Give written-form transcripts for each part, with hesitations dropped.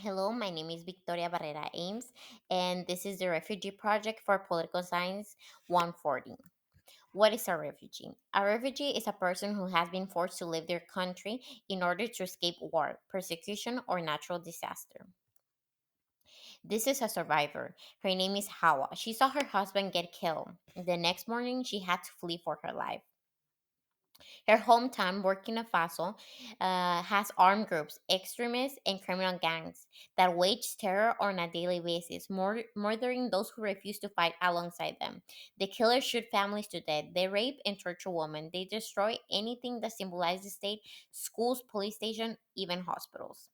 Hello, my name is Victoria Barrera Ames, and this is the Refugee Project for Political Science 140. What is a refugee? A refugee is a person who has been forced to leave their country in order to escape war, persecution, or natural disaster. This is a survivor. Her name is Hawa. She saw her husband get killed. The next morning, she had to flee for her life. Her hometown, Burkina Faso, has armed groups, extremists, and criminal gangs that wage terror on a daily basis, murdering those who refuse to fight alongside them. The killers shoot families to death. They rape and torture women. They destroy anything that symbolizes the state, schools, police station, even hospitals.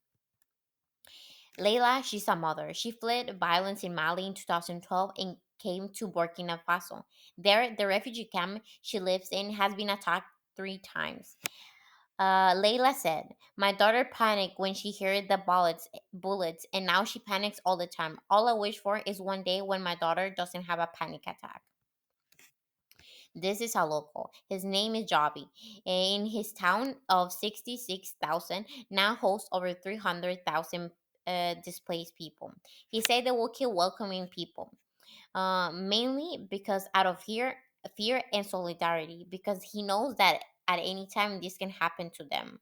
Leila, she's a mother. She fled violence in Mali in 2012 and came to Burkina Faso. There, the refugee camp she lives in has been attacked 3 times. Layla said, "My daughter panicked when she heard the bullets, and now she panics all the time. All I wish for is one day when my daughter doesn't have a panic attack." This is a local. His name is Joby. In his town of 66,000, now hosts over 300,000 displaced people. He said they will keep welcoming people, mainly because out of fear and solidarity, because he knows that at any time this can happen to them.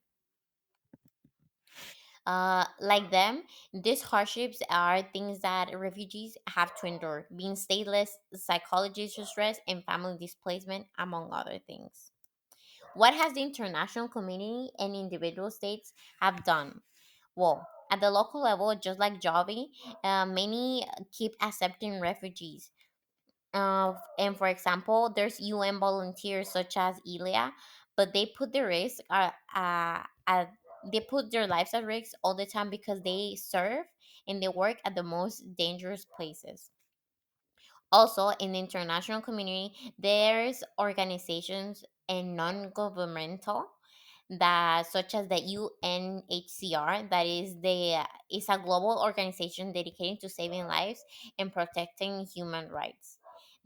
Like them, these hardships are things that refugees have to endure, being stateless, psychological stress, and family displacement, among other things. What has the international community and individual states have done? Well, at the local level, just like Javi, many keep accepting refugees. And for example, there's UN volunteers such as Ilia, but they put their lives at risk all the time because they serve and they work at the most dangerous places. Also, in the international community, there's organizations and non-governmental that such as the UNHCR, that is a global organization dedicated to saving lives and protecting human rights.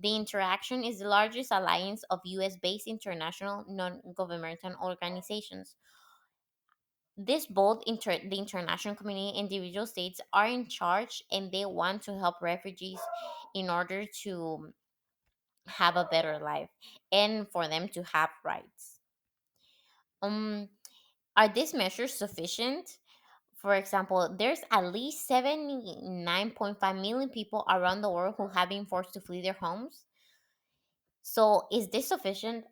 The Interaction is the largest alliance of US-based international non-governmental organizations. The international community, individual states are in charge, and they want to help refugees in order to have a better life and for them to have rights. Um, are these measures sufficient? For example, there's at least 79.5 million people around the world who have been forced to flee their homes. So, is this sufficient?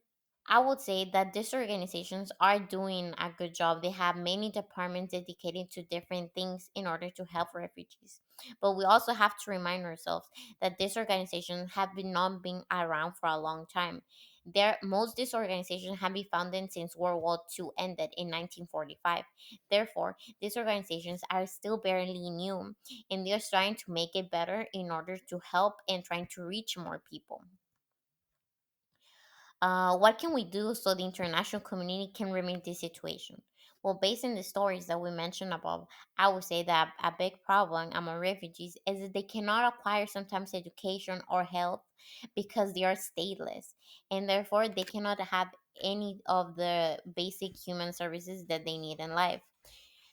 I would say that these organizations are doing a good job. They have many departments dedicated to different things in order to help refugees. But we also have to remind ourselves that these organizations have been not been around for a long time. Most these organizations have been founded since World War II ended in 1945. Therefore, these organizations are still barely new, and they're trying to make it better in order to help and trying to reach more people. What can we do so the international community can remedy this situation? Well, based on the stories that we mentioned above, I would say that a big problem among refugees is that they cannot acquire sometimes education or health because they are stateless, and therefore they cannot have any of the basic human services that they need in life.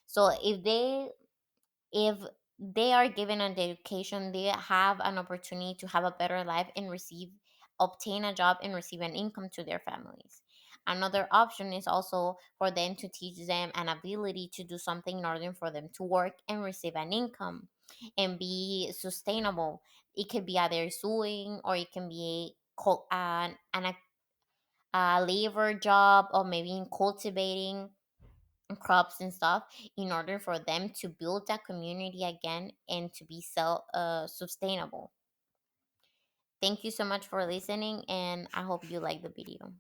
So if they are given an education, they have an opportunity to have a better life and obtain a job and receive an income to their families. Another option is also for them to teach them an ability to do something in order for them to work and receive an income and be sustainable. It could be either sewing, or it can be a labor job, or maybe in cultivating crops and stuff, in order for them to build that community again and to be self sustainable. Thank you so much for listening, and I hope you like the video.